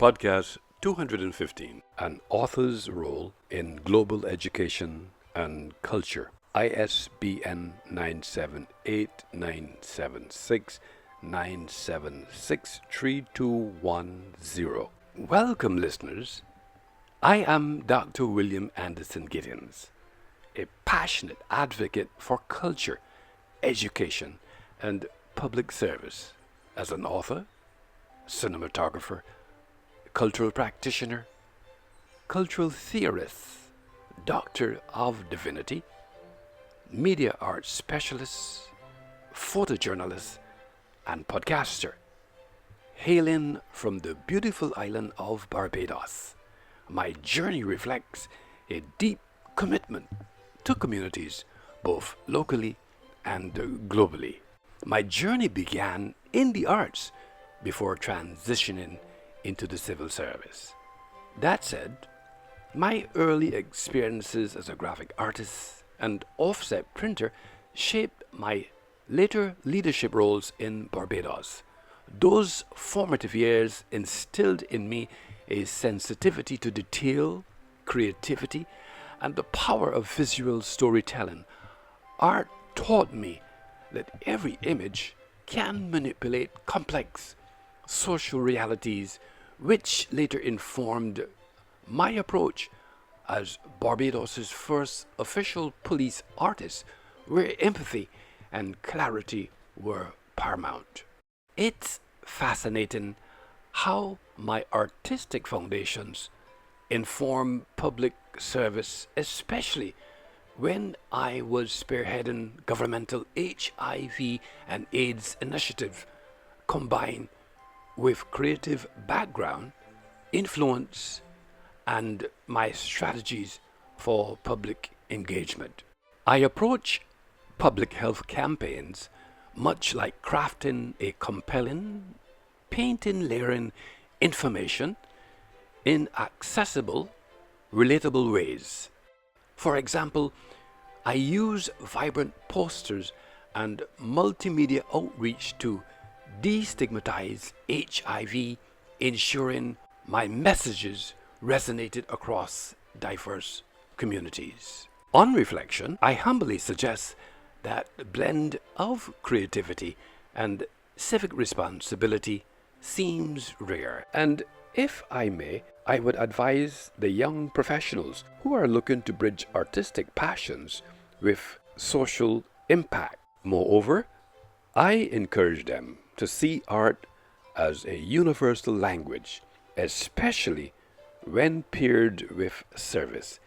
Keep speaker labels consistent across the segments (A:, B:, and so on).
A: Podcast 215, An Author's Role in Global Education and Culture. ISBN 978-976-976-3210. Welcome, listeners. I am Dr. William Anderson Giddens, a passionate advocate for culture, education, and public service as an author, cinematographer, cultural practitioner, cultural theorist, doctor of divinity, media arts specialist, photojournalist, and podcaster. Hailing from the beautiful island of Barbados, my journey reflects a deep commitment to communities, both locally and globally. My journey began in the arts before transitioning into the civil service. That said, my early experiences as a graphic artist and offset printer shaped my later leadership roles in Barbados. Those formative years instilled in me a sensitivity to detail, creativity, and the power of visual storytelling. Art taught me that every image can manipulate complex social realities, which later informed my approach as Barbados's first official police artist, where empathy and clarity were paramount. It's fascinating how my artistic foundations inform public service, especially when I was spearheading governmental HIV and AIDS initiative, combined with creative background, influence, and my strategies for public engagement. I approach public health campaigns much like crafting a compelling, painting layering information in accessible, relatable ways. For example, I use vibrant posters and multimedia outreach to destigmatize HIV, ensuring my messages resonated across diverse communities. On reflection, I humbly suggest that the blend of creativity and civic responsibility seems rare. And if I may, I would advise the young professionals who are looking to bridge artistic passions with social impact. Moreover, I encourage them to see art as a universal language, especially when paired with service.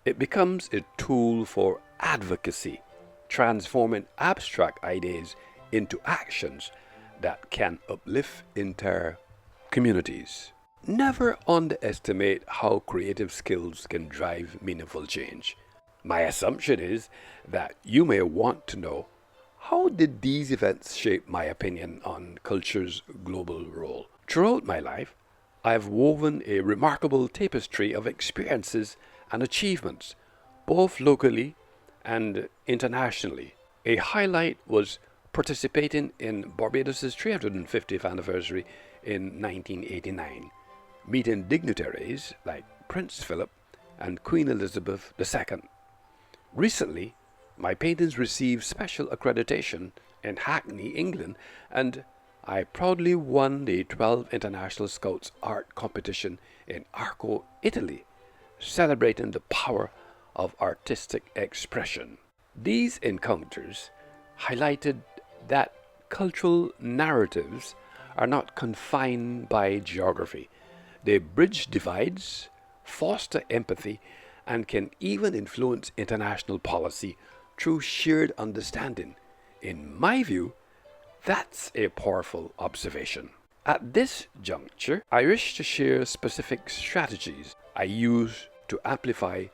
A: It becomes a tool for advocacy, transforming abstract ideas into actions that can uplift entire communities. Never underestimate how creative skills can drive meaningful change. My assumption is that you may want to know, how did these events shape my opinion on culture's global role? Throughout my life, I have woven a remarkable tapestry of experiences and achievements, both locally and internationally. A highlight was participating in Barbados's 350th anniversary in 1989, meeting dignitaries like Prince Philip and Queen Elizabeth II. Recently, my paintings received special accreditation in Hackney, England, and I proudly won the 12th International Scouts Art Competition in Arco, Italy, celebrating the power of artistic expression. These encounters highlighted that cultural narratives are not confined by geography. They bridge divides, foster empathy, and can even influence international policy through shared understanding. In my view, that's a powerful observation. At this juncture, I wish to share specific strategies I use to amplify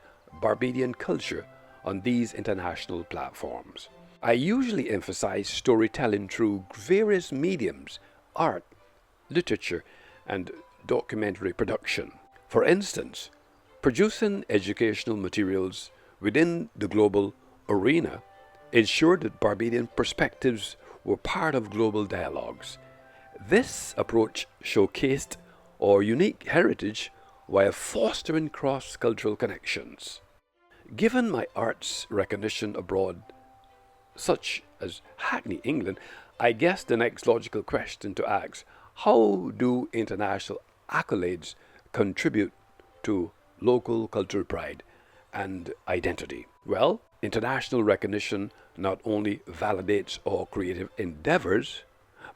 A: Barbadian culture on these international platforms. I usually emphasize storytelling through various mediums: art, literature, and documentary production. For instance, producing educational materials within the global arena ensured that Barbadian perspectives were part of global dialogues. This approach showcased or unique heritage while fostering cross-cultural connections. Given my arts recognition abroad, such as Hackney, England, I guess the next logical question to ask, how do international accolades contribute to local cultural pride and identity? Well, international recognition not only validates our creative endeavors,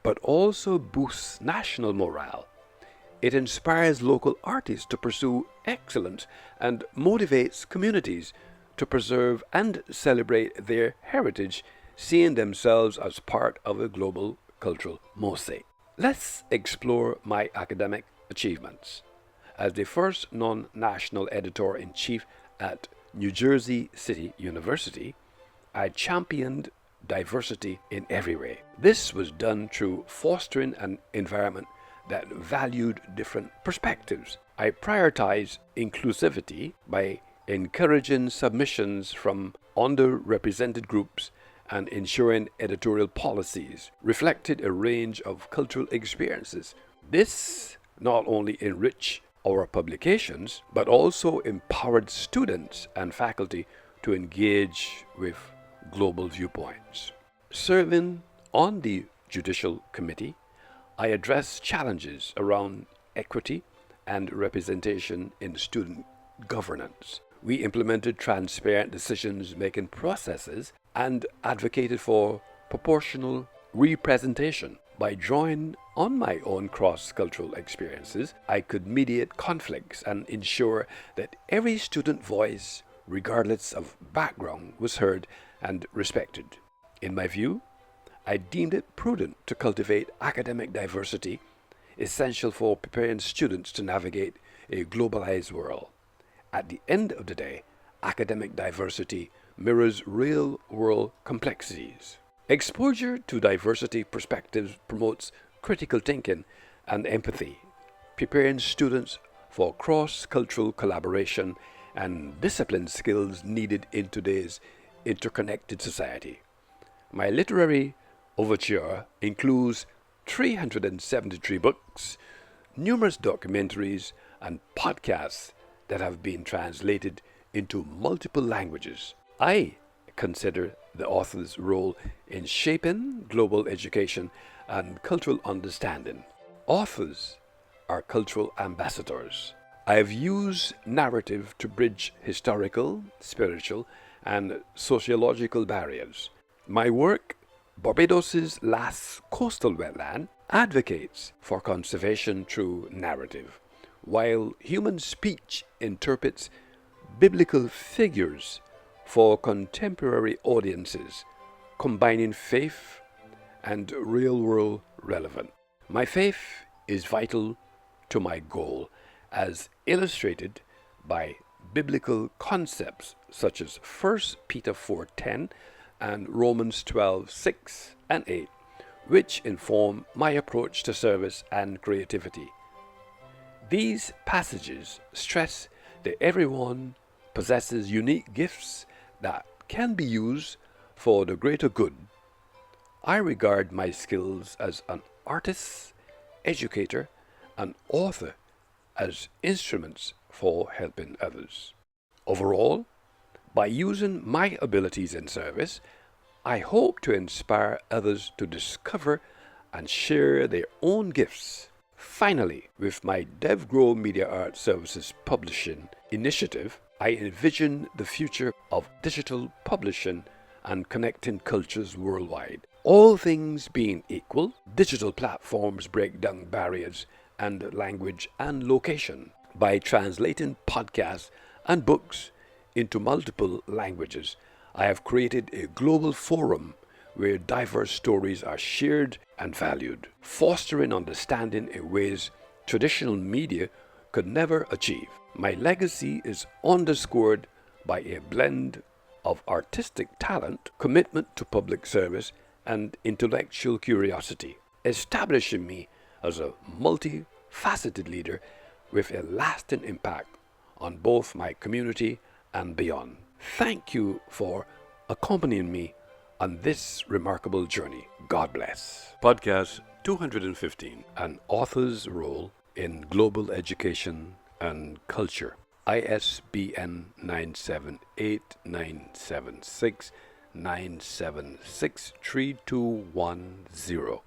A: but also boosts national morale. It inspires local artists to pursue excellence and motivates communities to preserve and celebrate their heritage, seeing themselves as part of a global cultural mosaic. Let's explore my academic achievements. As the first non-national editor-in-chief at New Jersey City University, I championed diversity in every way. This was done through fostering an environment that valued different perspectives. I prioritized inclusivity by encouraging submissions from underrepresented groups and ensuring editorial policies reflected a range of cultural experiences. This not only enriched our publications, but also empowered students and faculty to engage with global viewpoints. Serving on the Judicial Committee, I addressed challenges around equity and representation in student governance. We implemented transparent decision-making processes and advocated for proportional representation. By drawing on my own cross-cultural experiences, I could mediate conflicts and ensure that every student voice, regardless of background, was heard and respected. In my view, I deemed it prudent to cultivate academic diversity, essential for preparing students to navigate a globalized world. At the end of the day, academic diversity mirrors real-world complexities. Exposure to diversity perspectives promotes critical thinking and empathy, preparing students for cross-cultural collaboration and discipline skills needed in today's interconnected society. My literary overture includes 373 books, numerous documentaries, and podcasts that have been translated into multiple languages. I consider the author's role in shaping global education and cultural understanding. Authors are cultural ambassadors. I have used narrative to bridge historical, spiritual, and sociological barriers. My work, Barbados's Last Coastal Wetland, advocates for conservation through narrative, while human speech interprets biblical figures for contemporary audiences, combining faith and real-world relevance. My faith is vital to my goal, as illustrated by biblical concepts such as 1 Peter 4:10 and Romans 12:6 and 8, which inform my approach to service and creativity. These passages stress that everyone possesses unique gifts that can be used for the greater good. I regard my skills as an artist, educator, and author as instruments for helping others. Overall, by using my abilities in service, I hope to inspire others to discover and share their own gifts. Finally, with my DevGrow Media Art Services publishing initiative, I envision the future of digital publishing and connecting cultures worldwide. All things being equal, digital platforms break down barriers and language and location. By translating podcasts and books into multiple languages, I have created a global forum where diverse stories are shared and valued, fostering understanding in ways traditional media could never achieve. My legacy is underscored by a blend of artistic talent, commitment to public service, and intellectual curiosity, establishing me as a multifaceted leader with a lasting impact on both my community and beyond. Thank you for accompanying me on this remarkable journey. God bless. Podcast 215, An Author's Role in global education and culture. ISBN 978-976-976-3210.